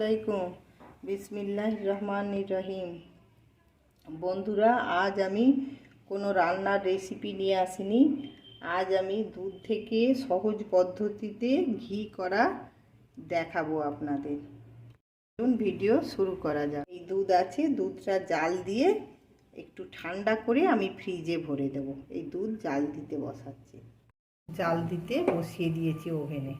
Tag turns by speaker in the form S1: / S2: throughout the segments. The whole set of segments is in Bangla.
S1: আসসালামাইকুম। বিসমিল্লাহির রহমানির রহিম। বন্ধুরা, আজ আমি কোনো রান্নার রেসিপি নিয়ে আসিনি। আজ আমি দুধ থেকে সহজ পদ্ধতিতে ঘি করা দেখাবো আপনাদের। ভিডিও শুরু করা যাক। এই দুধ আছে, দুধটা জাল দিয়ে একটু ঠান্ডা করে আমি ফ্রিজে ভরে দেব। এই দুধ জাল দিতে বসাচ্ছি, জাল দিতে বসিয়ে দিয়েছি ওভেনে।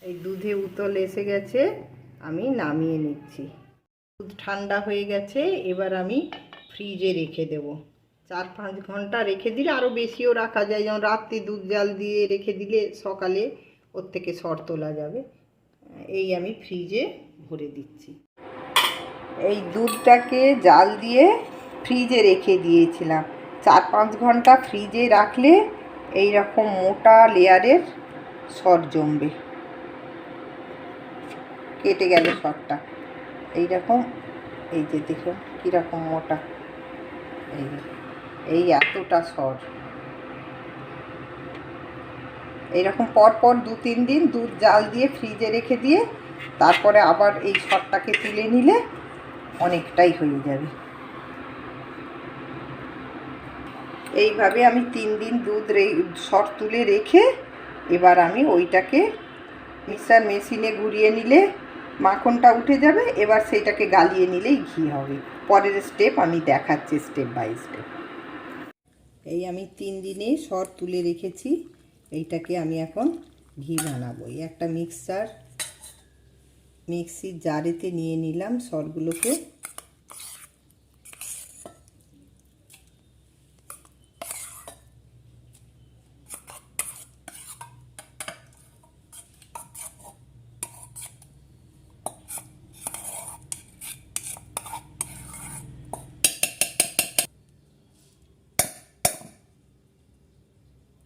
S1: এই দুধে উতল এসে গেছে, আমি নামিয়ে নিচ্ছি। দুধ ঠান্ডা হয়ে গেছে, এবার আমি ফ্রিজে রেখে দেব। 4-5 ঘন্টা রেখে দিলে, আরও বেশিও রাখা যায়। যেমন রাত্রি দুধ জাল দিয়ে রেখে দিলে সকালে ওর থেকে সর তোলা যাবে। এই আমি ফ্রিজে ভরে দিচ্ছি। এই দুধটাকে জাল দিয়ে ফ্রিজে রেখে দিয়েছিলাম। 4-5 ঘন্টা ফ্রিজে রাখলে এই রকম মোটা লেয়ারের সর জমবে। কেটে গেল সরটা, এইরকম। এই যে দেখুন কীরকম মোটা, এই এতটা সর। এইরকম পরপর 2-3 দিন দুধ জাল দিয়ে ফ্রিজে রেখে দিয়ে তারপরে আবার এই সরটাকে তুলে নিলে অনেকটাই হয়ে যাবে। এইভাবে আমি 3 দিন দুধ সর তুলে রেখে এবার আমি ওইটাকে মিক্সার মেশিনে ঘুরিয়ে নিলে মাখনটা উঠে যাবে। এবার সেইটাকে গালিয়ে নিলেই ঘি হবে। পরের স্টেপ আমি দেখাচ্ছি স্টেপ বাই স্টেপ। এই আমি 3 দিনে সর তুলে রেখেছি, এইটাকে আমি এখন ঘি বানাবো। এই একটা মিক্সির জারেতে নিয়ে নিলাম সরগুলোকে।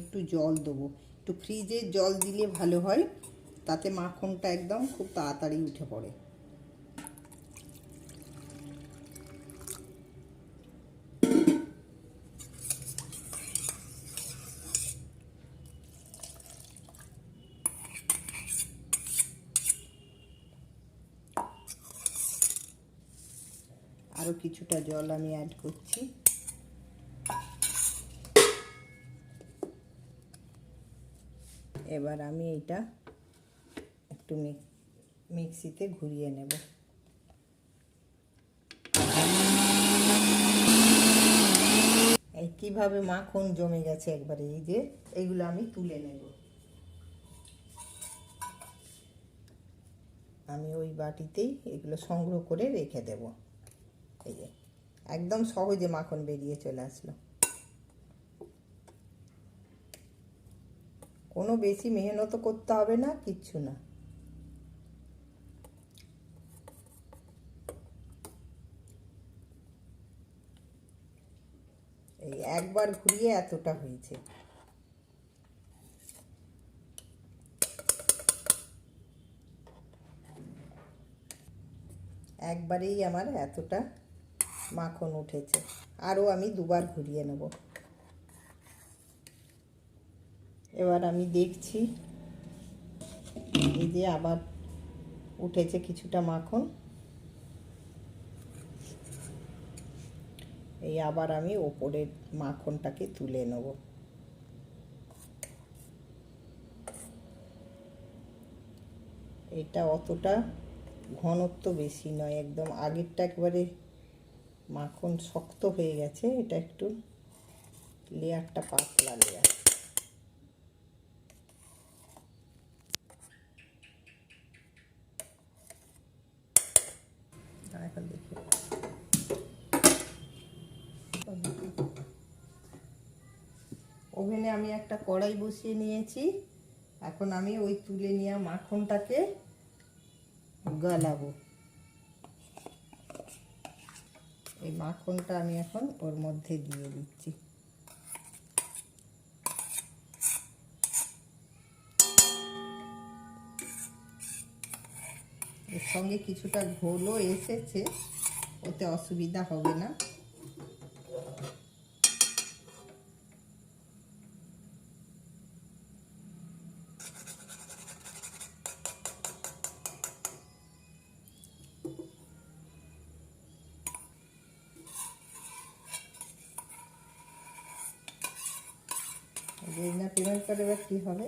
S1: একটু জল দেবো, একটু ফ্রিজে জল দিলে ভালো হয়, তাতে মাখনটা একদম খুব তাড়াতাড়ি উঠে পড়ে। আরও কিছুটা জল আমি অ্যাড করছি। এবার আমি এটা একটু মিক্সিতে ঘুরিয়ে নেব। এই কীভাবে মাখন জমে গেছে একবারে, এই যে এইগুলো আমি তুলে নেব। আমি ওই বাটিতেই এগুলো সংগ্রহ করে রেখে দেব। এই যে একদম সহজে মাখন বেরিয়ে চলে আসলো। কোনো বেশি মেহনত করতে হবে না, কিচ্ছু না। এই একবার ঘুরিয়ে এতটা হয়েছে। একবারেই আমার এতটা মাখন উঠেছে। আরও আমি 2বার ঘুরিয়ে নেব। এবার আমি দেখছি, এই যে আবার উঠেছে কিছুটা মাখন। এই আবার আমি ওপরের মাখনটাকে তুলে নেব। এটা অতটা ঘনত্ব বেশি নয়, একদম আগেরটা একেবারে মাখন শক্ত হয়ে গেছে। এটা একটু লেয়ারটা পাতলা লেয়ার। এখন দেখি, ওভেনে আমি একটা কড়াই বসিয়ে নিয়েছি। এখন আমি ওই তুলে নেওয়া মাখনটাকে গালাবো। এই মাখনটা আমি এখন ওর মধ্যে দিয়ে দিচ্ছি। এর সঙ্গে কিছুটা ঘোলও এসেছে, ওতে অসুবিধা হবে না। এই না পেমেন্ট করে এবার কী হবে।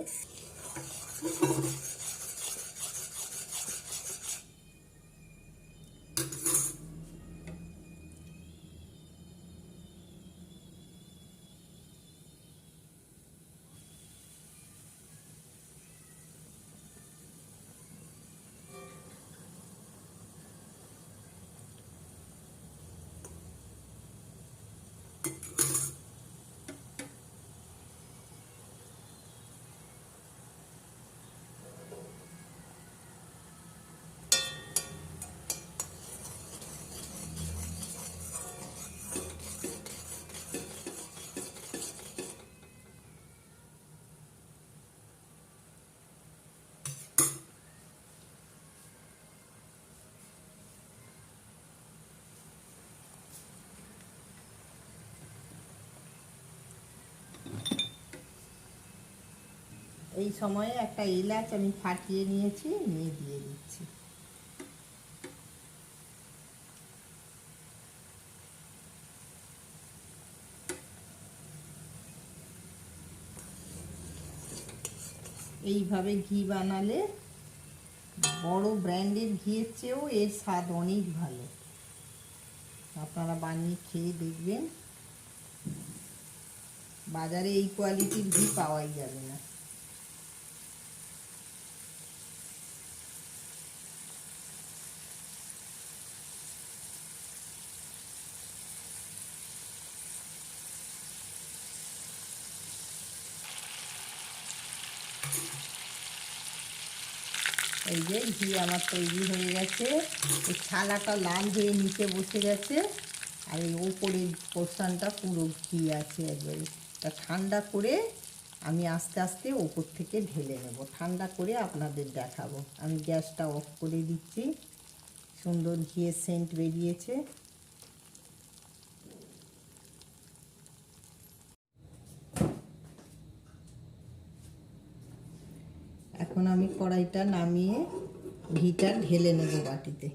S1: এই সময়ে একটা এলাচ আমি ফাটিয়ে নিয়েছি, নিয়ে দিয়ে দিচ্ছি। এইভাবে ঘি বানালে বড় ব্র্যান্ডের ঘিয়ের চেয়েও এর স্বাদ অনেক ভালো। আপনারা বানিয়ে খেয়ে দেখবেন, বাজারে এই কোয়ালিটির ঘি পাওয়াই যাবে না। এই যে ঘি আমার তৈরি হয়ে গেছে, এই ছালাটা লাল হয়ে নিচে বসে গেছে, আর এই ওপরের পোর্শনটা পুরো ঘি আছে একবারে। তা ঠান্ডা করে আমি আস্তে আস্তে ওপর থেকে ঢেলে নেব, ঠান্ডা করে আপনাদের দেখাবো। আমি গ্যাসটা অফ করে দিচ্ছি। সুন্দর ঘিয়ের সেন্ট বেরিয়েছে। এখন আমি কড়াইটা নামিয়ে ঘিটা ঢেলে নেব বাটিতে।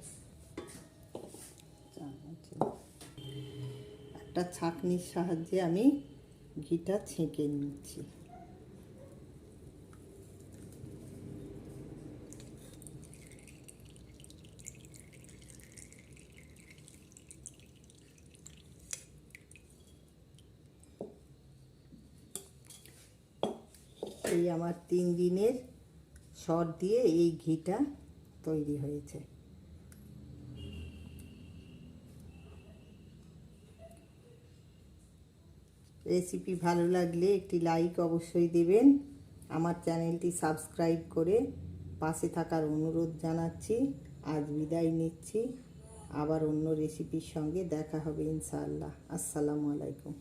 S1: একটা ছাঁকনির সাহায্যে আমি ঘিটা ছেঁকে নিচ্ছি। এই আমার 3 দিনের সর দিয়ে এই ঘিটা তৈরি হয়েছে। রেসিপি ভালো লাগলে একটি লাইক অবশ্যই দেবেন। আমার চ্যানেলটি সাবস্ক্রাইব করে পাশে থাকার অনুরোধ জানাচ্ছি। আজ বিদায় নিচ্ছি, আবার অন্য রেসিপির সঙ্গে দেখা হবে ইনশাআল্লাহ। আসসালামু আলাইকুম।